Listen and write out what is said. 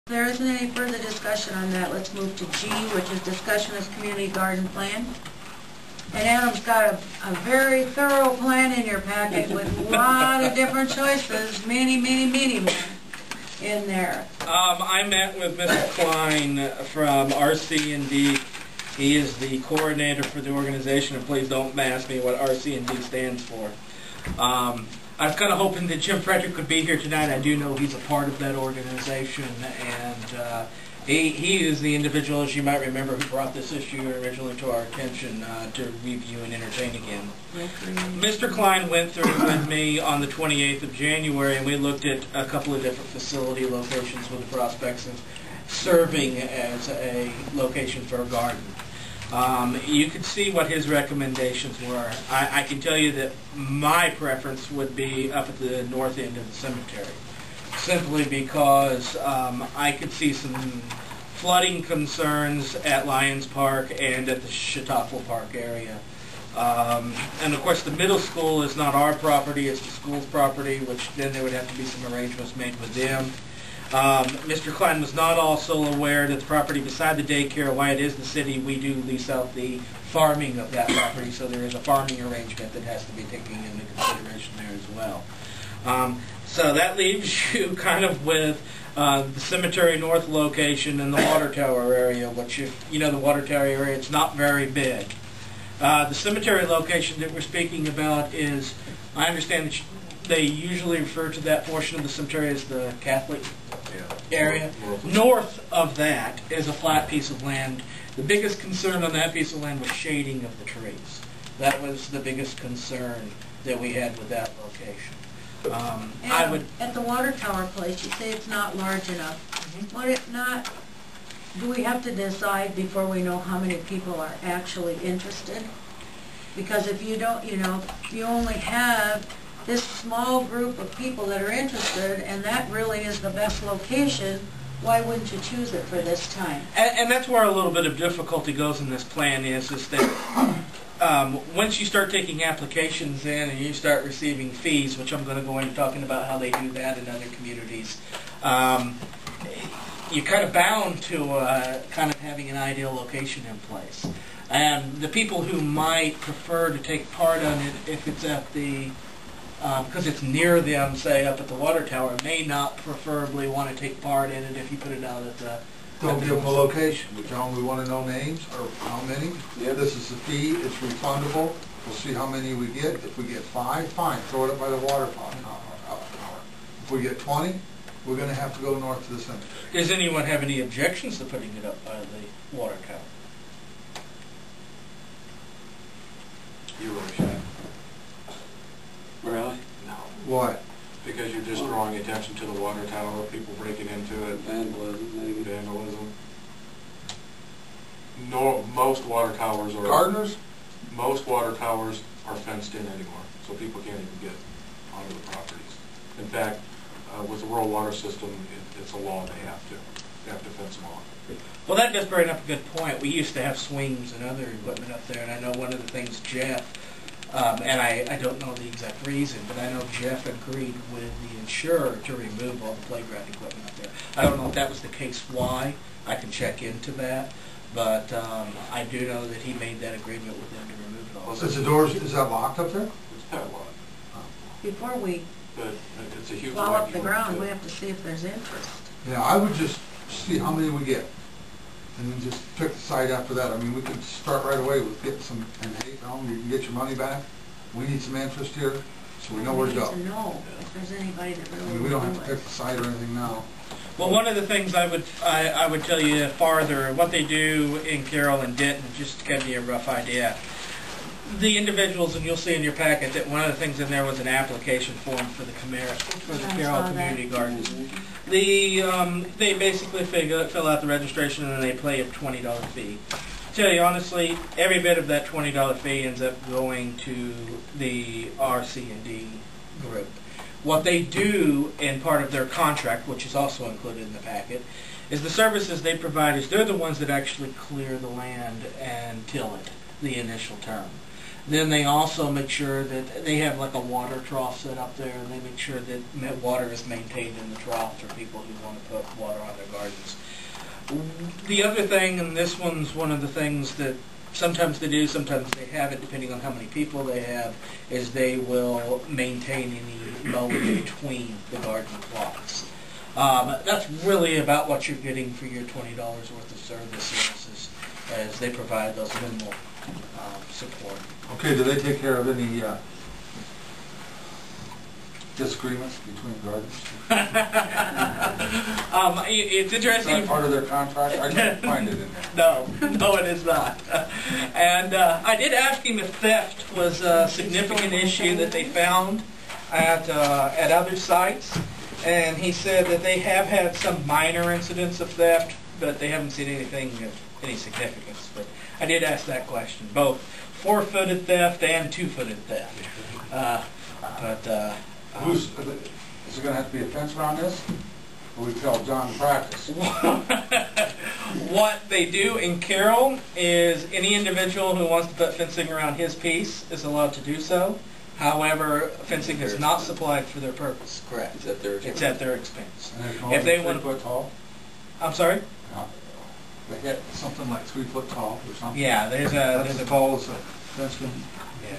If there isn't any further discussion on that, let's move to G, which is discussion of community garden plan. And Adam's got a very thorough plan in your packet with a lot of different choices, many more in there. I met with Mr. Klein from RC&D. He is the coordinator for the organization, and please don't ask me what RC&D stands for. I was kind of hoping that Jim Frederick could be here tonight. I do know he's a part of that organization, and he is the individual, as you might remember, who brought this issue originally to our attention to review and entertain again. Mr. Klein went through it with me on the 28th of January, and we looked at a couple of different facility locations with the prospects of serving as a location for a garden. You could see what his recommendations were. I can tell you that my preference would be up at the north end of the cemetery, simply because I could see some flooding concerns at Lions Park and at the Chautauqua Park area. And of course the middle school is not our property, it's the school's property, which then there would have to be some arrangements made with them. Mr. Klein was not also aware that the property beside the daycare, why it is the city, we do lease out the farming of that property, so there is a farming arrangement that has to be taken into consideration there as well. So that leaves you kind of with the Cemetery North location and the water tower area, which, if you know the water tower area, it's not very big. The cemetery location that we're speaking about is, I understand that they usually refer to that portion of the cemetery as the Catholic area. North of that is a flat piece of land. The biggest concern on that piece of land was shading of the trees. That was the biggest concern that we had with that location. At the water tower place, you say it's not large enough. Would it not? Do we have to decide before we know how many people are actually interested? Because if you don't, you only have this small group of people that are interested, and that really is the best location, why wouldn't you choose it for this time? And that's where a little bit of difficulty goes in this plan is that once you start taking applications in and you start receiving fees, which I'm going to go into talking about how they do that in other communities, you're kind of bound to kind of having an ideal location in place. And the people who might prefer to take part on it, if it's at the because it's near them, say up at the water tower, may not preferably want to take part in it if you put it out at the... Don't give them a location. We tell them we want to know names or how many. Yeah. This is the fee. It's refundable. We'll see how many we get. If we get 5, fine. Throw it up by the water tower. If we get 20, we're going to have to go north to the cemetery. Does anyone have any objections to putting it up by the water tower? You wish I... Really? No. What? Because you're just drawing attention to the water tower, people breaking into it. Vandalism. Vandalism. No, most water towers are... Gardeners? Most water towers are fenced in anymore, so people can't even get onto the properties. In fact, with the rural water system, it's a law they have to fence them off. Well, that does bring up a good point. We used to have swings and other equipment up there, and I know one of the things Jeff... and I don't know the exact reason, but I know Jeff agreed with the insurer to remove all the playground equipment up there. I don't know if that was the case why. I can check into that. But I do know that he made that agreement with them to remove it all. Is the doors, is that locked up there? It's padlocked. Before we it's a huge plow up the ground, we have to see if there's interest. Yeah, I would just see how many we get. And then just pick the site after that. I mean, we could start right away with getting some, and hey, you can get your money back. We need some interest here, so we know where to go. We need to know if there's anybody that really we don't have to pick the site or anything now. Well, one of the things I would tell you farther, what they do in Carroll and Denton, just to give you a rough idea. The individuals, and you'll see in your packet that one of the things in there was an application form for the Carroll Community Gardens. They basically fill out the registration and they pay a $20 fee. Tell you honestly, every bit of that $20 fee ends up going to the RC&D group. What they do in part of their contract, which is also included in the packet, is the services they provide is they're the ones that actually clear the land and till it the initial term. Then they also make sure that they have like a water trough set up there, and they make sure that water is maintained in the trough for people who want to put water on their gardens. The other thing, and this one's one of the things that sometimes they do, sometimes they haven't, depending on how many people they have, is they will maintain any mowing between the garden plots. That's really about what you're getting for your $20 worth of services, as they provide those minimal support. Okay, do they take care of any disagreements between gardens? It's Is interesting. that part of their contract? I can't find it in No, there. no, it is not. And I did ask him if theft was a significant issue that they found at other sites, and he said that they have had some minor incidents of theft, but they haven't seen anything of any significance. But I did ask that question, both 4-footed theft and 2-footed theft. Is there going to have to be a fence around this? Or we tell John to practice? What they do in Carroll is any individual who wants to put fencing around his piece is allowed to do so. However, fencing is not supplied for their purpose. Correct. It's at their expense. It's at their expense. And if they want 3 foot tall? I'm sorry? They get something like 3 foot tall or something? Yeah, there's as tall as a fence can. Yeah.